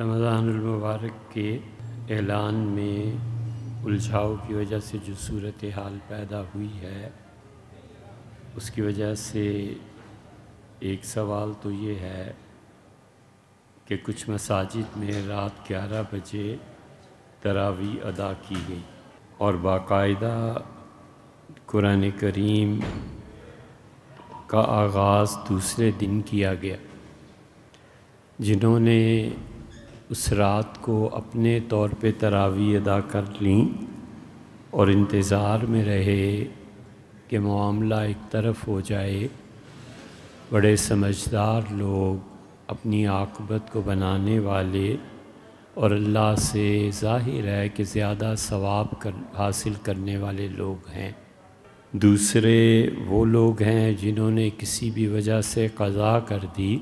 رمضان المبارک کے اعلان میں الجھاؤ کی وجہ سے جو صورتحال پیدا ہوئی ہے، اس کی وجہ سے ایک سوال تو یہ ہے کہ کچھ مساجد میں رات 11 بجے تراویح ادا کی گئی اور باقاعدہ قرآن کریم کا آغاز دوسرے دن کیا گیا۔ جنہوں نے اس رات کو اپنے طور پہ تراویح ادا کر لیں اور انتظار میں رہے کہ معاملہ ایک طرف ہو جائے، بڑے سمجھدار لوگ، اپنی عاقبت کو بنانے والے اور اللہ سے ظاہر ہے کہ زیادہ ثواب حاصل کرنے والے لوگ ہیں۔ دوسرے وہ لوگ ہیں جنہوں نے کسی بھی وجہ سے قضا کر دی،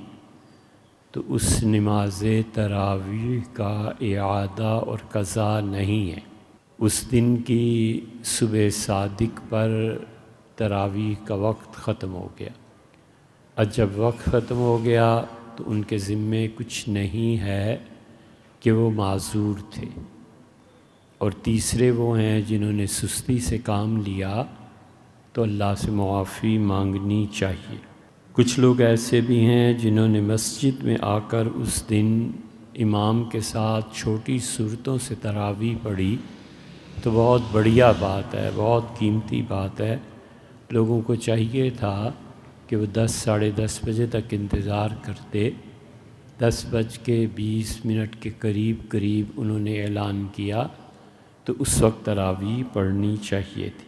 تو اس نماز تراویح کا اعادہ اور قضا نہیں ہے۔ اس دن کی صبح صادق پر تراویح کا وقت ختم ہو گیا۔ اب جب وقت ختم ہو گیا تو ان کے ذمے کچھ نہیں ہے کہ وہ معذور تھے۔ اور تیسرے وہ ہیں جنہوں نے سستی سے کام لیا، تو اللہ سے معافی مانگنی چاہیے۔ کچھ لوگ ایسے بھی ہیں جنہوں نے مسجد میں آ کر اس دن امام کے ساتھ چھوٹی سورتوں سے تراویح پڑھی، تو بہت بڑھیا بات ہے، بہت قیمتی بات ہے۔ لوگوں کو چاہیے تھا کہ وہ 10 ساڑھے 10 بجے تک انتظار کرتے۔ 10:20 کے قریب انہوں نے اعلان کیا، تو اس وقت تراویح پڑھنی چاہیے تھی۔